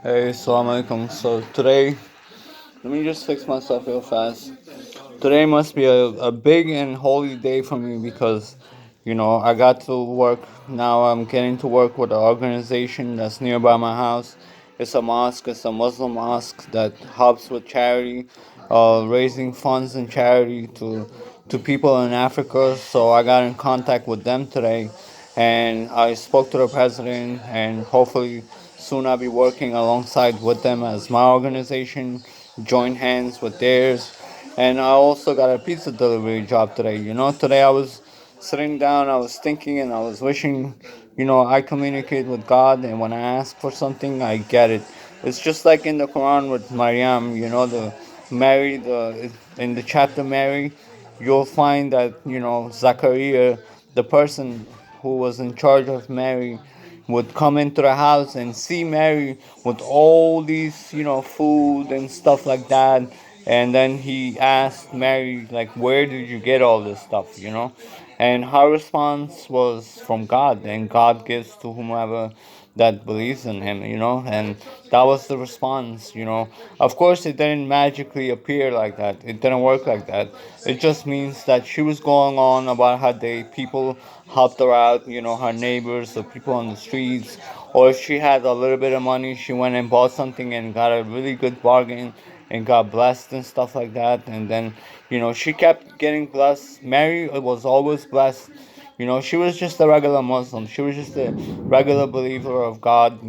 Hey, Assalamu alaikum. So today, let me just fix myself real fast. Today must be a big and holy day for me because, I got to work. Now I'm getting to work with an organization that's nearby my house. It's a mosque, it's a Muslim mosque that helps with charity, raising funds and charity to people in Africa. So I got in contact with them today and I spoke to the president, and hopefully soon I'll be working alongside with them as my organization join hands with theirs. And I also got a pizza delivery job today. Today I was sitting down, I was thinking, and I was wishing, I communicate with God, and when I ask for something, I get it. It's just like in the Quran with Maryam, the Mary, in the chapter Mary, you'll find that, Zachariah, the person who was in charge of Mary, would come into the house and see Mary with all these, food and stuff like that. And then he asked Mary, like, where did you get all this stuff, And her response was from God, and God gives to whomever that believes in him, and that was the response, Of course, it didn't magically appear like that. It didn't work like that. It just means that she was going on about her day. People helped her out, her neighbors, the people on the streets. Or if she had a little bit of money, she went and bought something and got a really good bargain and got blessed and stuff like that. And then, she kept getting blessed. Mary was always blessed. She was just a regular Muslim. She was just a regular believer of God.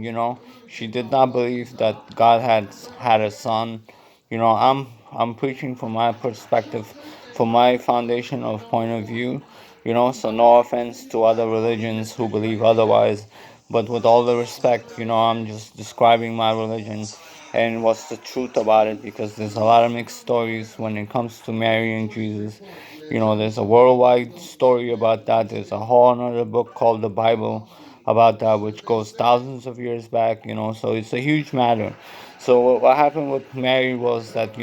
She did not believe that God had a son. I'm preaching from my perspective, from my foundation of point of view. So no offense to other religions who believe otherwise, but with all the respect, I'm just describing my religion and what's the truth about it, because there's a lot of mixed stories when it comes to Mary and Jesus. There's a worldwide story about that. There's a whole another book called the Bible about that, which goes thousands of years back, so it's a huge matter. So what happened with Mary was that,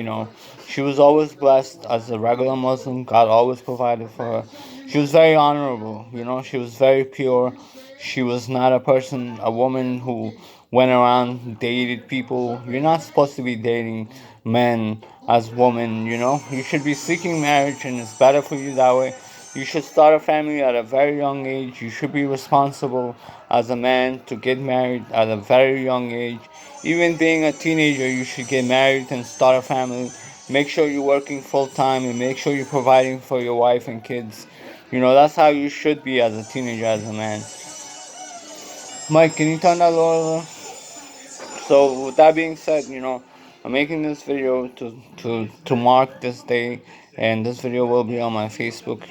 she was always blessed as a regular Muslim. God always provided for her. She was very honorable, she was very pure. She was not a woman who went around, dated people. You're not supposed to be dating men as women, You should be seeking marriage, and it's better for you that way. You should start a family at a very young age. You should be responsible as a man to get married at a very young age. Even being a teenager, you should get married and start a family. Make sure you're working full time and make sure you're providing for your wife and kids. That's how you should be as a teenager, as a man. Mike, can you turn that lower? So with that being said, I'm making this video to mark this day, and this video will be on my Facebook,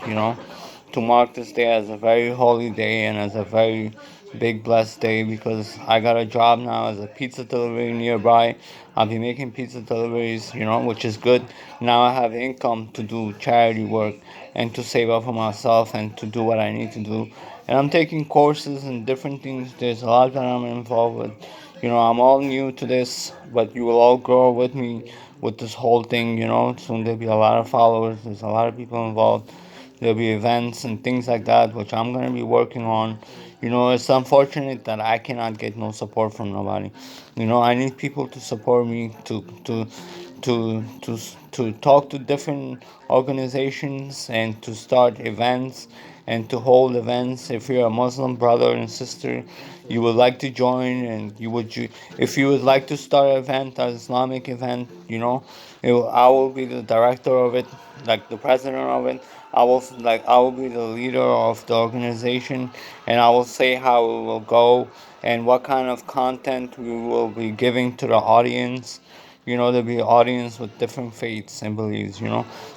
to mark this day as a very holy day and as a very big blessed day, because I got a job now as a pizza delivery nearby. I'll be making pizza deliveries, which is good. Now I have income to do charity work and to save up for myself and to do what I need to do. And I'm taking courses and different things. There's a lot that I'm involved with. I'm all new to this, but you will all grow with me with this whole thing. Soon there'll be a lot of followers. There's a lot of people involved. There'll be events and things like that, which I'm gonna be working on. It's unfortunate that I cannot get no support from nobody. I need people to support me to talk to different organizations and to start events and to hold events. If you're a Muslim brother and sister, you would like to join, and if you would like to start an event, an Islamic event, I will be the director of it, like the president of it. I will be the leader of the organization, and I will say how it will go and what kind of content we will be giving to the audience. There'll be an audience with different faiths and beliefs.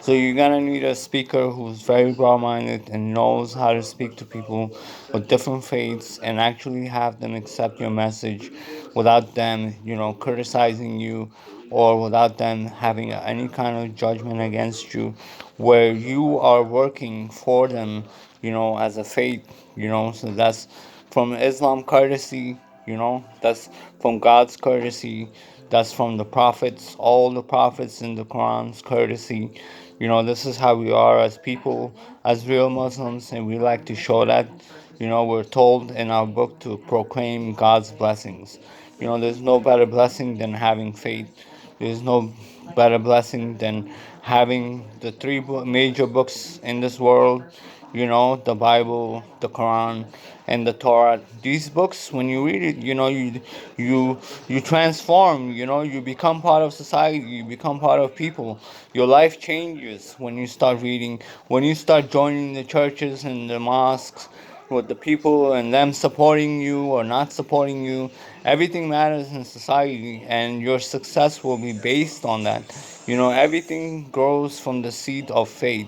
So you're gonna need a speaker who's very broad-minded and knows how to speak to people with different faiths and actually have them accept your message without them, criticizing you, or without them having any kind of judgment against you, where you are working for them, as a faith, So that's from Islam courtesy, that's from God's courtesy, that's from the prophets, all the prophets in the Quran's courtesy. This is how we are as people, as real Muslims, and we like to show that. We're told in our book to proclaim God's blessings. There's no better blessing than having faith. There's no better blessing than having the three major books in this world, the Bible, the Quran, and the Torah. These books, when you read it, you you transform. You become part of society. You become part of people. Your life changes when you start reading. When you start joining the churches and the mosques with the people and them supporting you or not supporting you. Everything matters in society, and your success will be based on that. Everything grows from the seed of faith.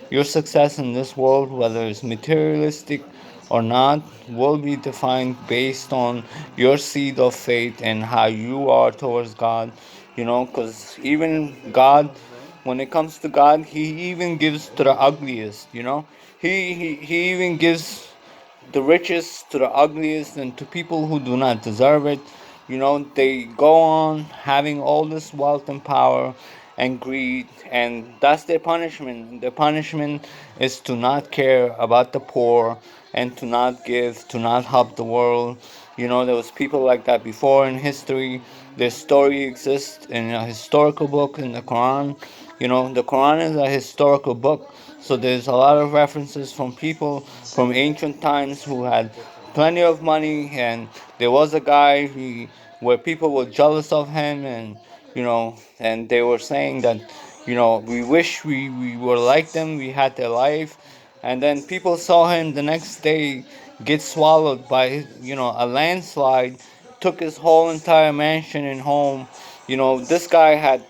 Your success in this world, whether it's materialistic or not, will be defined based on your seed of faith and how you are towards God. Because even God, when it comes to God, He even gives to the ugliest. He even gives the richest to the ugliest and to people who do not deserve it. They go on having all this wealth and power and greed, and that's their punishment. Their punishment is to not care about the poor and to not give, to not help the world. There was people like that before in history. Their story exists in a historical book in the Quran. The Quran is a historical book, so there's a lot of references from people from ancient times who had plenty of money, and there was a guy where people were jealous of him, and they were saying that, we wish we were like them, we had their life, and then people saw him the next day get swallowed by, a landslide, took his whole entire mansion and home. This guy had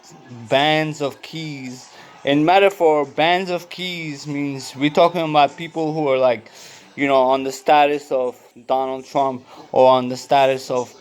bands of keys. In metaphor, bands of keys means we're talking about people who are like, on the status of Donald Trump, or on the status of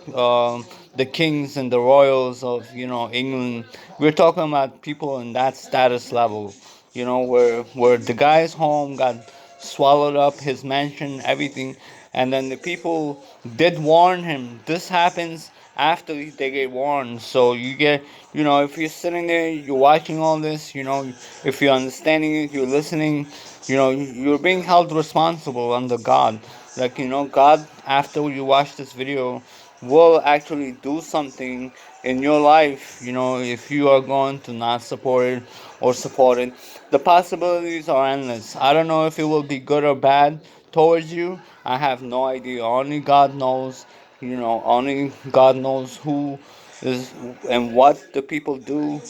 the kings and the royals of, England. We're talking about people in that status level, where the guy's home got swallowed up, his mansion, everything. And then the people did warn him. This happens after they get warned. So you get, if you're sitting there, you're watching all this, if you're understanding it, you're listening, you're being held responsible under God. Like, God, after you watch this video, will actually do something in your life, if you are going to not support it or support it. The possibilities are endless. I don't know if it will be good or bad towards you. I have no idea. Only God knows. Only God knows who is and what the people do.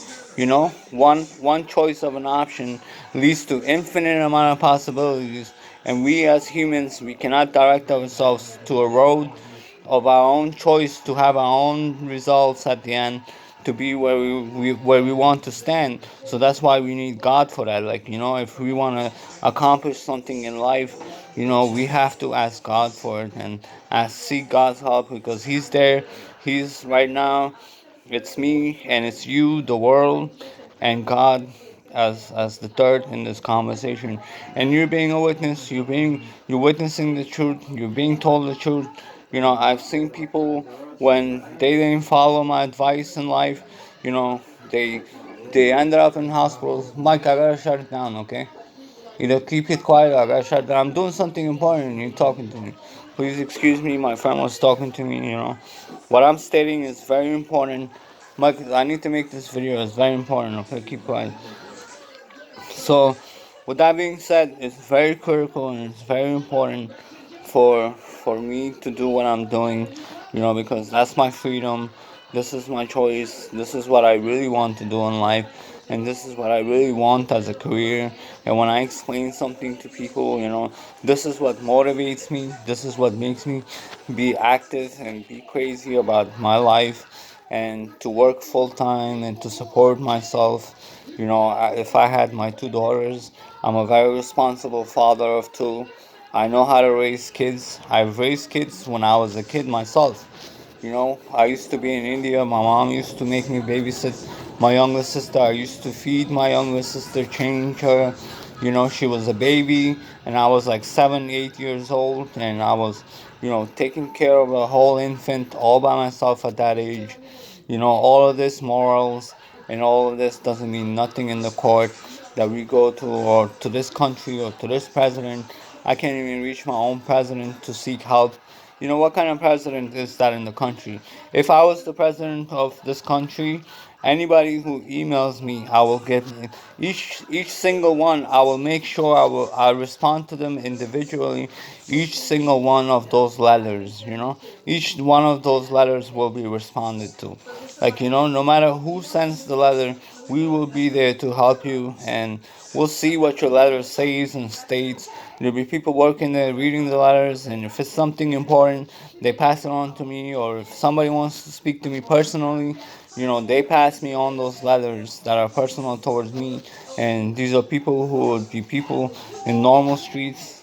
One choice of an option leads to infinite amount of possibilities, and we as humans, we cannot direct ourselves to a road of our own choice to have our own results at the end, to be where we want to stand. So that's why we need God for that. Like, if we want to accomplish something in life, we have to ask God for it and seek God's help, because He's there. He's right now. It's me and it's you, the world, and God as the third in this conversation. And you're being a witness. You're witnessing the truth. You're being told the truth. I've seen people when they didn't follow my advice in life. You know, they they ended up in hospitals. Mike, I gotta shut it down, okay? Either keep it quiet or I gotta shut it down. I'm doing something important and you're talking to me. Please excuse me. My friend was talking to me. What I'm stating is very important. Mike, I need to make this video. It's very important. Okay, keep quiet. So, with that being said, it's very critical and it's very important for me to do what I'm doing, because that's my freedom. This is my choice. This is what I really want to do in life, and this is what I really want as a career. And when I explain something to people, this is what motivates me. This is what makes me be active and be crazy about my life, and to work full time and to support myself. If I had my two daughters, I'm a very responsible father of two. I know how to raise kids. I've raised kids when I was a kid myself. I used to be in India. My mom used to make me babysit my younger sister. I used to feed my younger sister, change her. She was a baby, and I was like 7, 8 years old, and I was, taking care of a whole infant all by myself at that age. All of this morals and all of this doesn't mean nothing in the court that we go to, or to this country, or to this president. I can't even reach my own president to seek help. You know, what kind of president is that in the country? If I was the president of this country, anybody who emails me, I will get each single one. I will make sure I respond to them individually. Each single one of those letters, you know, each one of those letters will be responded to. Like, you know, no matter who sends the letter, we will be there to help you, and we'll see what your letter says and states. There'll be people working there reading the letters, and if it's something important, they pass it on to me. Or if somebody wants to speak to me personally, you know, they pass me on those letters that are personal towards me. And these are people who would be people in normal streets.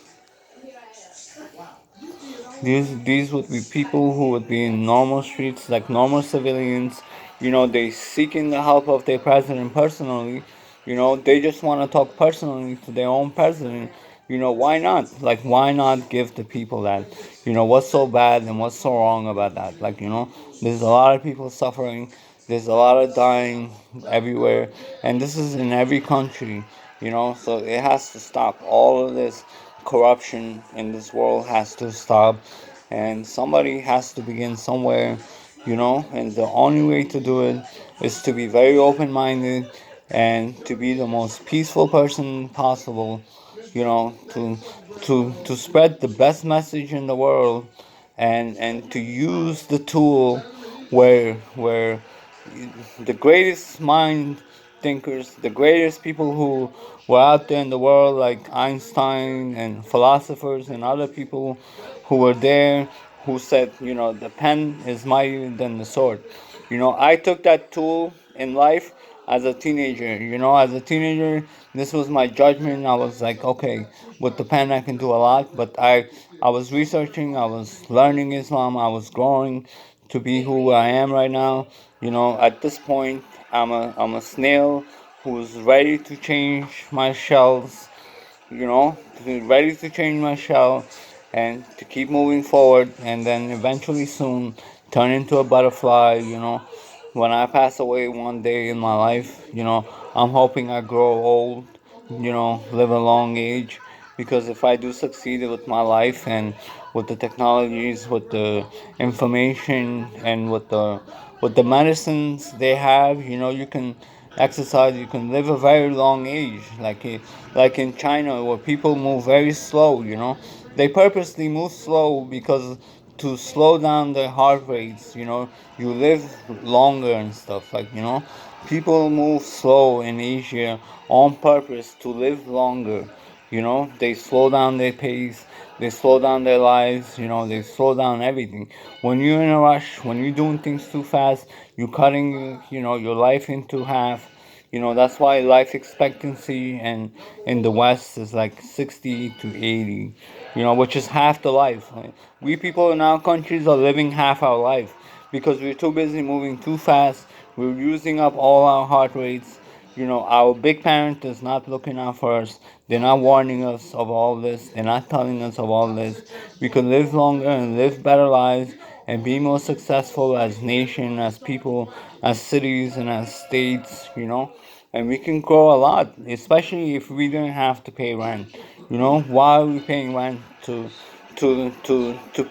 These would be people who would be in normal streets, like normal civilians. You know, they seeking the help of their president personally. You know, they just want to talk personally to their own president. You know, why not? Like, why not give the people that? You know, what's so bad and what's so wrong about that? Like, you know, there's a lot of people suffering. There's a lot of dying everywhere, and this is in every country. You know, so it has to stop. All of this corruption in this world has to stop, and somebody has to begin somewhere, you know. And the only way to do it is to be very open-minded and to be the most peaceful person possible, you know, to spread the best message in the world, and to use the tool where the greatest mind thinkers, the greatest people who were out there in the world, like Einstein and philosophers and other people who were there, who said, you know, the pen is mightier than the sword. You know, I took that tool in life as a teenager. You know, as a teenager, this was my judgment. I was like, okay, with the pen I can do a lot. But I was researching, I was learning Islam, I was growing to be who I am right now. You know, at this point, I'm a snail who's ready to change my shells, you know, ready to change my shell and to keep moving forward, and then eventually soon turn into a butterfly, you know. When I pass away one day in my life, you know, I'm hoping I grow old, you know, live a long age, because if I do succeed with my life and with the technologies, with the information, and with the medicines they have, you know, you can exercise, you can live a very long age, like in China, where people move very slow, you know. They purposely move slow because to slow down their heart rates, you know. You live longer and stuff, like, you know. People move slow in Asia on purpose to live longer, you know. They slow down their pace, they slow down their lives, you know. They slow down everything. When you're in a rush, when you're doing things too fast, you're cutting, you know, your life into half. You know, that's why life expectancy and in the West is like 60 to 80, you know, which is half the life. Like, we people in our countries are living half our life because we're too busy moving too fast. We're using up all our heart rates. You know, our big parent is not looking out for us. They're not warning us of all this. They're not telling us of all this. We could live longer and live better lives and be more successful as nation, as people, as cities, and as states, you know. And we can grow a lot, especially if we didn't have to pay rent. You know, why are we paying rent to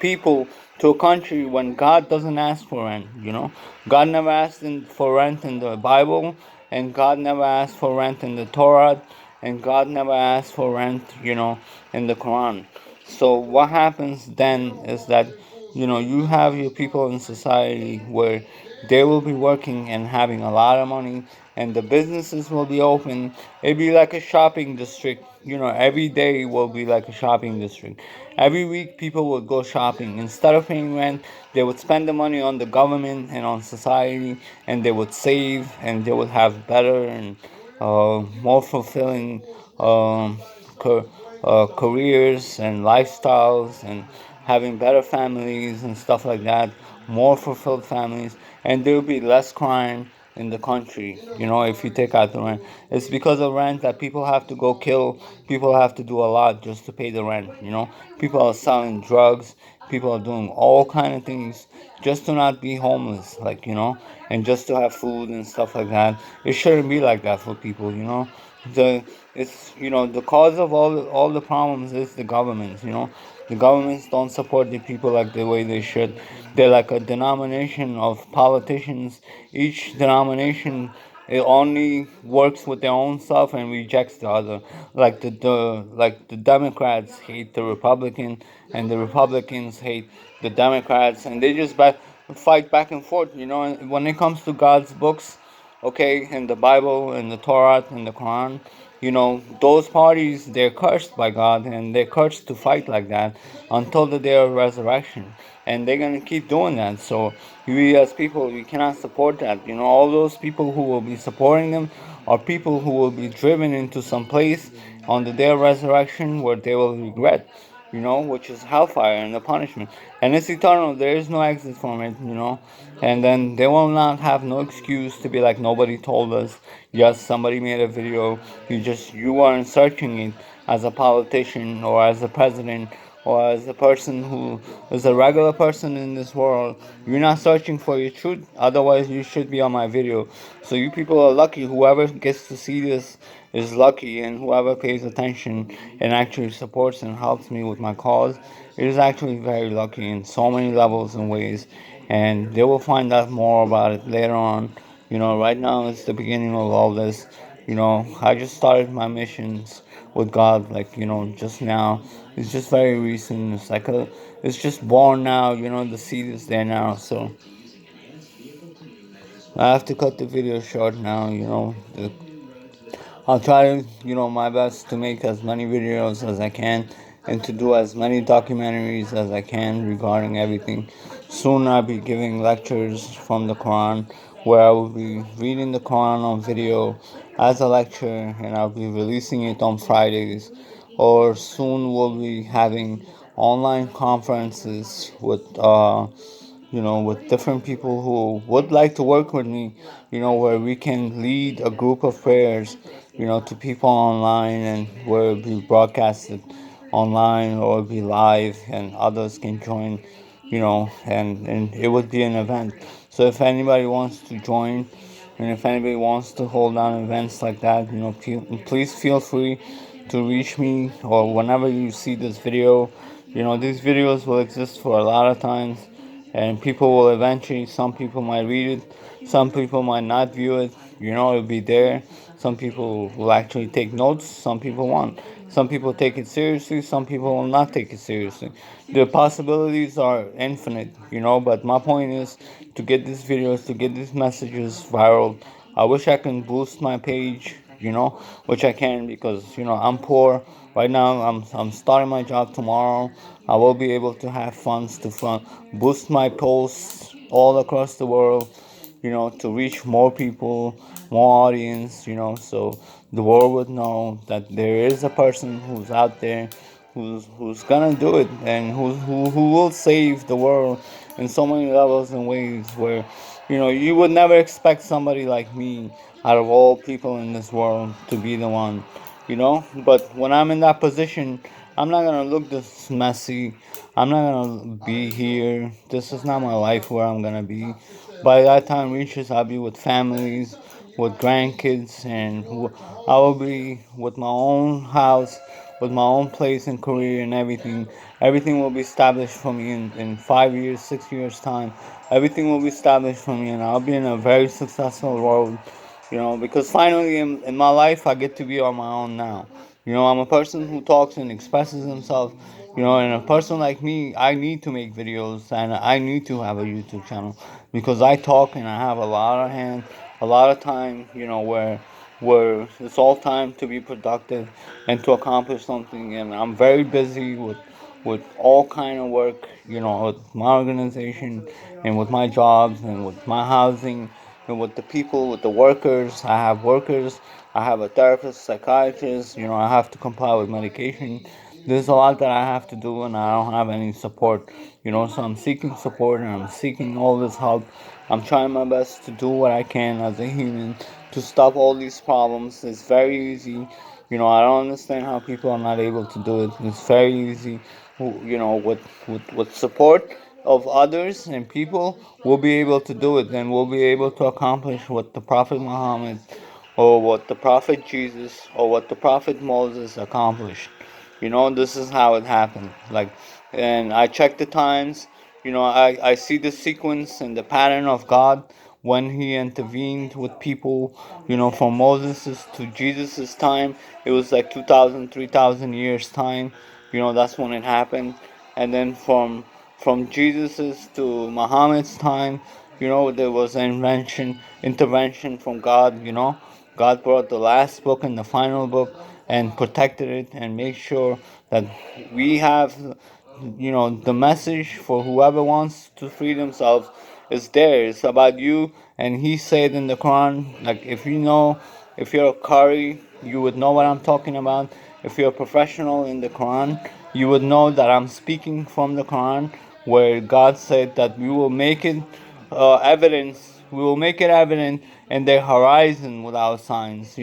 people, to a country, when God doesn't ask for rent? You know, God never asked for rent in the Bible, and God never asked for rent in the Torah, and God never asked for rent, you know, in the Quran. So what happens then is that, you know, you have your people in society where they will be working and having a lot of money, and the businesses will be open. It'll be like a shopping district. You know, every day will be like a shopping district. Every week people would go shopping. Instead of paying rent, they would spend the money on the government and on society, and they would save, and they would have better and more fulfilling um, careers and lifestyles, and having better families and stuff like that, more fulfilled families, and there will be less crime in the country. You know, if you take out the rent, it's because of rent that people have to go kill. People have to do a lot just to pay the rent. You know, people are selling drugs. People are doing all kind of things just to not be homeless, like, you know, and just to have food and stuff like that. It shouldn't be like that for people, you know. the it's the cause of all the problems is the governments. The governments don't support the people like the way they should. They're like a denomination of politicians. Each denomination, it only works with their own stuff and rejects the other. Like the Democrats hate the Republican, and the Republicans hate the Democrats, and they just fight back and forth. And when it comes to God's books, okay, in the Bible, in the Torah, in the Quran, those parties, they're cursed by God, and they're cursed to fight like that until the day of resurrection. And they're going to keep doing that. So we as people, we cannot support that. All those people who will be supporting them are people who will be driven into some place on the day of resurrection where they will regret, which is hellfire and the punishment. And it's eternal. There is no exit from it. And then they will not have no excuse to be like, nobody told us. Yes, somebody made a video. You weren't searching it as a politician or as a president or as a person who is a regular person in this world. You're not searching for your truth. Otherwise, you should be on my video. So you people are lucky. Whoever gets to see this is lucky, and whoever pays attention and actually supports and helps me with my cause, it is actually very lucky in so many levels and ways. And they will find out more about it later on. Right now it's the beginning of all this. I just started my missions with God, like, just now. It's just very recent. It's just born now. The seed is there now. So I have to cut the video short now. I'll try, my best to make as many videos as I can and to do as many documentaries as I can regarding everything. Soon I'll be giving lectures from the Quran where I will be reading the Quran on video as a lecture, and I'll be releasing it on Fridays. Or soon we'll be having online conferences with different people who would like to work with me, where we can lead a group of prayers, to people online, and where it be broadcasted online or be live and others can join, and it would be an event. So if anybody wants to join, and if anybody wants to hold on events like that, please feel free to reach me, or whenever you see this video. These videos will exist for a lot of times, and people will eventually, some people might read it, some people might not view it. It'll be there. Some people will actually take notes, some people won't. Some people take it seriously, some people will not take it seriously. The possibilities are infinite, but my point is to get these videos, to get these messages viral. I wish I can boost my page, which I can, because I'm poor right now. I'm starting my job tomorrow. I will be able to have funds to boost my posts all across the world, to reach more people, more audience, so the world would know that there is a person who's out there, who's gonna do it, and who will save the world in so many levels and ways where, you would never expect somebody like me, out of all people in this world, to be the one, But when I'm in that position, I'm not gonna look this messy. I'm not gonna be here. This is not my life where I'm gonna be. By that time reaches, I'll be with families, with grandkids, and I will be with my own house, with my own place and career and everything. Everything will be established for me in 5 years, 6 years time. Everything will be established for me, and I'll be in a very successful world, because finally in my life I get to be on my own now. I'm a person who talks and expresses himself, and a person like me, I need to make videos and I need to have a YouTube channel, because I talk and I have a lot of time, where it's all time to be productive and to accomplish something, and I'm very busy with all kind of work, with my organization and with my jobs and with my housing and with the people, with the workers. I have workers, I have a therapist, psychiatrist, I have to comply with medication. There's a lot that I have to do, and I don't have any support, so I'm seeking support and I'm seeking all this help. I'm trying my best to do what I can as a human to stop all these problems. It's very easy. I don't understand how people are not able to do it. It's very easy. With support of others and people, we'll be able to do it, and we'll be able to accomplish what the Prophet Muhammad, or what the prophet Jesus or what the prophet Moses accomplished. This is how it happened. And I check the times. I see the sequence and the pattern of God when He intervened with people. From Moses to Jesus' time, it was like 2,000, 3,000 years time. That's when it happened. And then from Jesus's to Muhammad's time, there was intervention from God. God brought the last book and the final book and protected it and made sure that we have, the message for whoever wants to free themselves is there. It's about you. And He said in the Quran, like, if you're a Qari, you would know what I'm talking about. If you're a professional in the Quran, you would know that I'm speaking from the Quran, where God said that we will make it evidence. We will make it evident in their horizon without signs.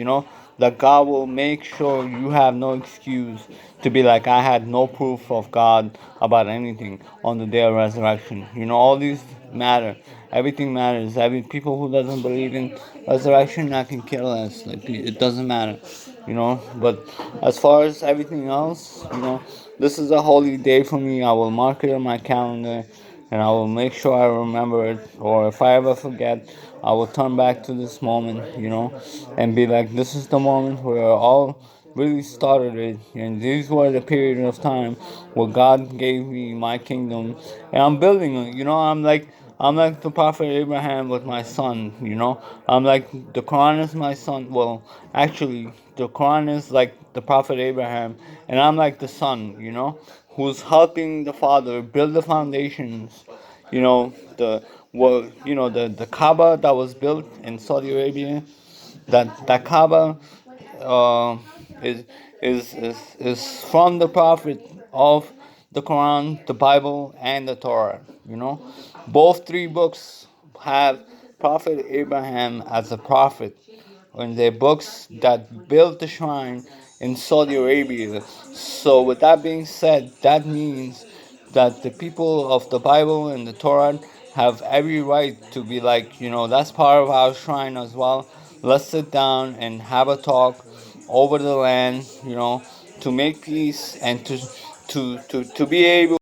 That God will make sure you have no excuse to be like, I had no proof of God about anything on the day of resurrection. All these matter. Everything matters. Every people who doesn't believe in resurrection, that can kill us. Like, it doesn't matter. But as far as everything else, this is a holy day for me. I will mark it on my calendar, and I will make sure I remember it. Or if I ever forget, I will turn back to this moment, and be like, this is the moment where all really started it, and these were the period of time where God gave me my kingdom, and I'm building it. I'm like the prophet Abraham with my son. I'm like, the Quran is my son. Well, actually, the Quran is like the prophet Abraham, and I'm like the son. Who's helping the father build the foundations. The Kaaba that was built in Saudi Arabia. That Kaaba uh, is, is from the prophet of the Quran, the Bible, and the Torah. Both three books have Prophet Abraham as a prophet in their books that built the shrine in Saudi Arabia. So, with that being said, that means that the people of the Bible and the Torah have every right to be like, that's part of our shrine as well. Let's sit down and have a talk over the land, to make peace and to be able